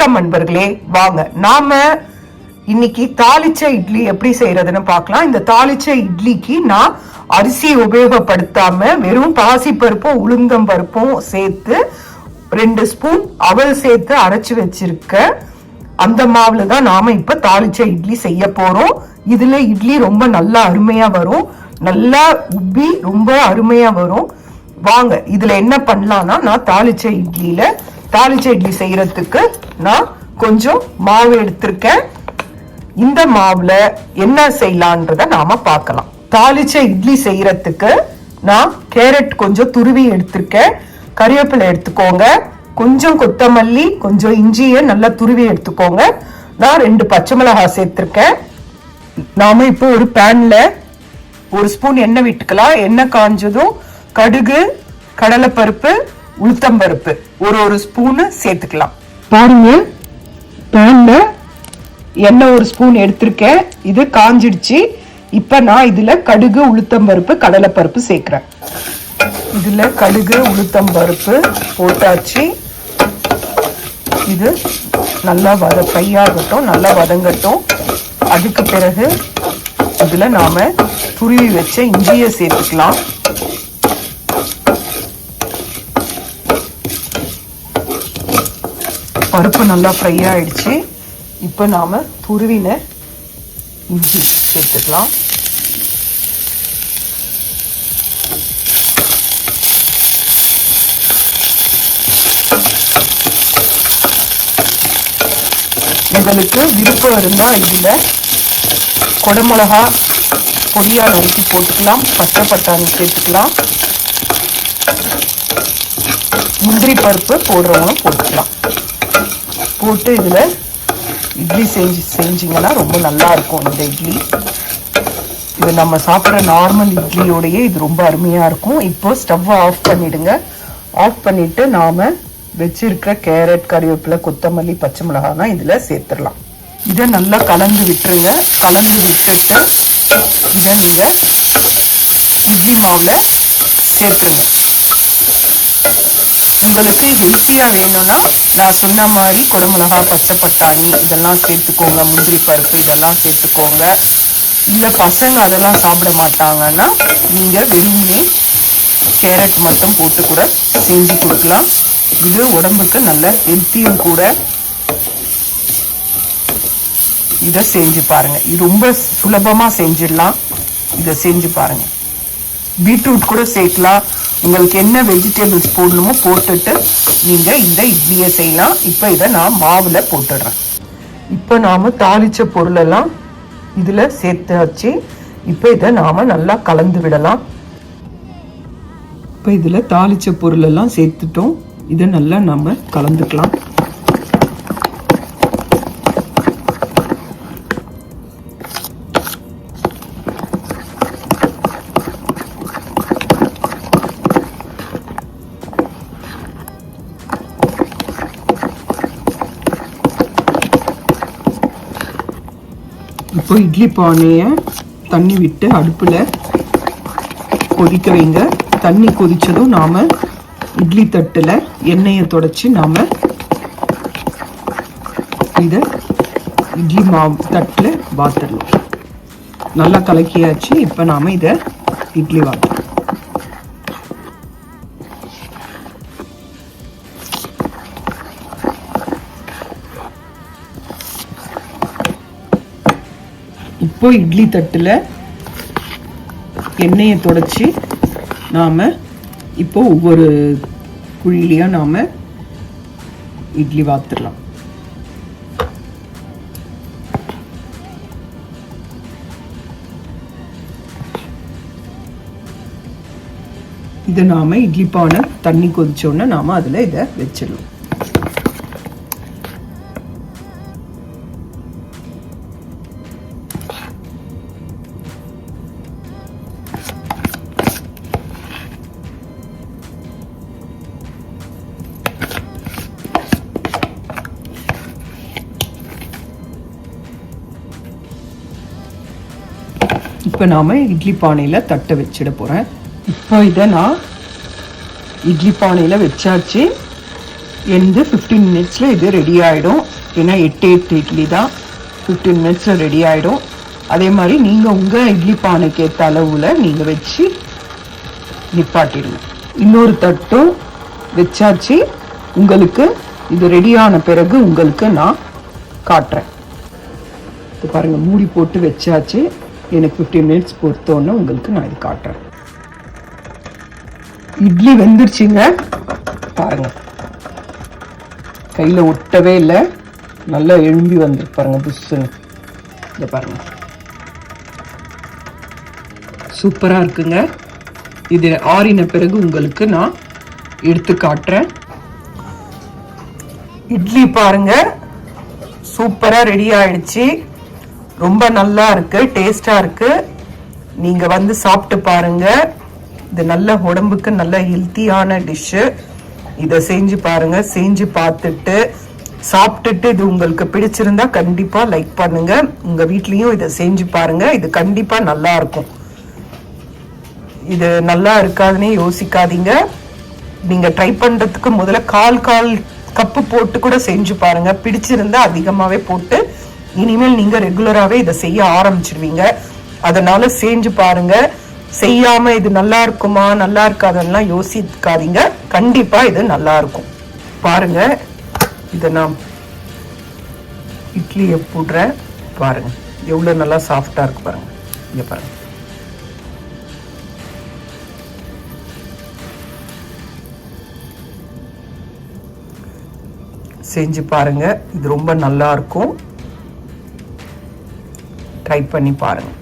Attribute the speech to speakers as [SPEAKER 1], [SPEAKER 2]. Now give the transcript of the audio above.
[SPEAKER 1] வணக்கம் நண்பர்களே, வாங்க நாம இன்னைக்கு தாளிச்ச இட்லி எப்படி செய்யறதுன்னு பார்க்கலாம். இந்த தாளிச்ச இட்லிக்கு நான் அரிசி உபயோகப்படுத்தாம வெறும் பாசி பருப்பும் உளுந்தம் பருப்பும் சேர்த்து 2 ஸ்பூன் அவல் சேர்த்து அரைச்சு வச்சிருக்க அந்த மாவுல தான் நாம இப்ப தாளிச்ச இட்லி செய்ய போறோம். இதுல இட்லி ரொம்ப நல்லா அருமையா வரும், நல்லா உப்பி ரொம்ப அருமையா வரும். வாங்க இதுல என்ன பண்ணலாம்னா, நான் தாளிச்ச இட்லி செய்யறதுக்கு நான் கொஞ்சம் மாவு எடுத்திருக்கேன். இந்த மாவுல என்ன செய்யலான்றத நாம பார்க்கலாம். தாளிச்ச இட்லி செய்யறதுக்கு நான் கேரட் கொஞ்சம் துருவி எடுத்திருக்கேன், கறிவேப்பிலை எடுத்துக்கோங்க, கொஞ்சம் கொத்தமல்லி, கொஞ்சம் இஞ்சியை நல்லா துருவி எடுத்துக்கோங்க. நான் 2 பச்சை மிளகாய் சேர்த்திருக்கேன். நாம இப்போ ஒரு பேன்ல 1 ஸ்பூன் எண்ணெய் விட்டுக்கலாம். எண்ணெய் காஞ்சதும் கடுகு, கடலைப்பருப்பு, உளுத்தம்பருப்பு ஒரு ஸ்பூன் சேர்த்துக்கலாம். பாருங்க, பேன்ல எண்ணெய் 1 ஸ்பூன் எடுத்திருக்கேன், இது காஞ்சிடுச்சு. இப்ப நான் இதுல கடுகு, உளுத்தம்பருப்பு, கடலைப்பருப்பு சேர்க்கிறேன். இதுல கடுகு, உளுத்தம்பருப்பு போட்டாச்சு. இது நல்லா ஃப்ரை ஆகட்டும், நல்லா வதங்கட்டும். அதுக்கு பிறகு இதுல நாம துருவி வச்ச இஞ்சியை சேர்த்துக்கலாம். பருப்பு நல்லா ஃப்ரை ஆயிடுச்சு. இப்போ நாம துருவின இஞ்சி சேர்த்துக்கலாம். உங்களுக்கு விருப்பம் இருந்தா இதுல கொடமிளகா பொடியா நறுக்கி போட்டுக்கலாம், பச்சை பட்டாணி சேர்த்துக்கலாம், முந்திரி பருப்பு போடுறவங்களும் போட்டுக்கலாம். போட்டு இதுல இட்லி செஞ்சீங்கன்னா ரொம்ப நல்லா இருக்கும். இந்த இட்லி இது நம்ம சாப்பிட்ற நார்மல் இட்லியோடையே இது ரொம்ப அருமையா இருக்கும். இப்போ ஸ்டவ்வை ஆஃப் பண்ணிடுங்க. ஆஃப் பண்ணிட்டு நாம வச்சிருக்க கேரட், கறிவேப்பிலை, கொத்தமல்லி, பச்சை மிளகாய்னா இதுல சேர்த்துடலாம். இதை நல்லா கலந்து விட்டுருங்க. கலந்து விட்டுட்டு இதை நீங்க இட்லி மாவுல சேர்த்துருங்க. உங்களுக்கு இது ஈஸியா வேணும்னா நான் சொன்ன மாதிரி குடமிளகா, பச்சை பட்டாணி இதெல்லாம் சேர்த்துக்கோங்க, முந்திரி பருப்பு இதெல்லாம் சேர்த்துக்கோங்க. இல்ல பசங்க அதெல்லாம் சாப்பிட மாட்டாங்கன்னா நீங்க வெறுமனே கேரட் மட்டும் போட்டு கூட செஞ்சு கொடுக்கலாம். இது உடம்புக்கு நல்ல ஹெல்த்தியும் கூட. இதை செஞ்சு பாருங்க, இது ரொம்ப சுலபமா செஞ்சிடலாம். இதை செஞ்சு பாருங்க. பீட்ரூட் கூட சேர்க்கலாம். உங்களுக்கு என்ன வெஜிடபிள்ஸ் போடணுமோ போட்டுட்டு நீங்க இந்த இட்லியை செய்யலாம். இப்ப இதை நான் மாவுல போட்டுடுறேன். இப்ப நாம தாளிச்ச பொருள் எல்லாம் இதுல சேர்த்தாச்சு. இப்ப இதை நாம நல்லா கலந்து விடலாம். இப்ப இதுல தாளிச்ச பொருள் எல்லாம் சேர்த்துட்டோம். இதை நல்லா நம்ம கலந்துக்கலாம். இப்போ இட்லி பானையை தண்ணி விட்டு அடுப்புல கொதிக்க வைங்க. தண்ணி கொதிச்சதும் நாம இட்லி தட்டுல எண்ணெயை தொடச்சி நாம இத இட்லி மாவு தட்டுல வாத்துடலாம். நல்லா கலக்கியாச்சு. இப்ப நாம இத இட்லி வாத்து இப்போ இட்லி தட்டுல எண்ணெயை தொடச்சி நாம இப்போ ஒவ்வொரு குழியிலையா நாம இட்லி வாத்துடலாம். இதை நாம இட்லி பானை தண்ணி கொதிச்சோன்னா நாம அதுல இதை வச்சிடலாம். இப்போ நாம இட்லி பானையில தட்டை வச்சிட போறேன். இப்போ இதை நான் இட்லி பானையில வச்சாச்சு. எந்த 15 மினிட்ஸ்ல இது ரெடி ஆயிடும். ஏன்னா 8 இட்லி தான், 15 மினிட்ஸ்ல ரெடி ஆயிடும். அதே மாதிரி நீங்க உங்க இட்லி பானைக்கு ஏற்ற அளவுல நீங்க வச்சு நிப்பாட்டிடுங்க. இன்னொரு தட்டும் வச்சாச்சு. உங்களுக்கு இது ரெடியான பிறகு உங்களுக்கு நான் காட்டுறேன். இது பாருங்க, மூடி போட்டு வச்சாச்சு. எனக்கு 15 மினிட்ஸ் பொறுத்தோன்னு உங்களுக்கு நான் இது காட்டுறேன். இட்லி வெந்துருச்சுங்க பாருங்க, கையில ஒட்டவே இல்லை, நல்லா எழும்பி வந்துருக்கு பாருங்க புஷ்ஷுன்னு. இதை பாருங்க, சூப்பரா இருக்குங்க. இது ஆறின பிறகு உங்களுக்கு நான் எடுத்து காட்டுறேன். இட்லி பாருங்க சூப்பரா ரெடி ஆயிடுச்சு. ரொம்ப நல்லா இருக்கு, டேஸ்டா இருக்கு. நீங்க வந்து சாப்பிட்டு பாருங்க. இது நல்ல உடம்புக்கு நல்ல ஹெல்த்தியான டிஷ்ஷு. இதை செஞ்சு பாருங்க. செஞ்சு பார்த்துட்டு சாப்பிட்டுட்டு இது உங்களுக்கு பிடிச்சிருந்தா கண்டிப்பா லைக் பண்ணுங்க. உங்க வீட்லயும் இதை செஞ்சு பாருங்க. இது கண்டிப்பா நல்லா இருக்கும். இது நல்லா இருக்காதுன்னு யோசிக்காதீங்க. நீங்க ட்ரை பண்றதுக்கு முதல்ல கால் கப்பு போட்டு கூட செஞ்சு பாருங்க. பிடிச்சிருந்தா அதிகமாவே போட்டு இனிமேல் நீங்க ரெகுலராகவே இதை செய்ய ஆரம்பிச்சிடுவீங்க. அதனால செஞ்சு பாருங்க. செய்யாம இது நல்லா இருக்குமா நல்லா இருக்காதுன்னா யோசிக்காதீங்க. கண்டிப்பா இது நல்லா இருக்கும். பாருங்க, இதை நான் இட்லியை போடுறேன் பாருங்க, எவ்வளவு நல்லா சாஃப்டா இருக்கு பாருங்க. இங்க பாருங்க, செஞ்சு பாருங்க. இது ரொம்ப நல்லா இருக்கும். ட்ரை பண்ணி பாருங்க.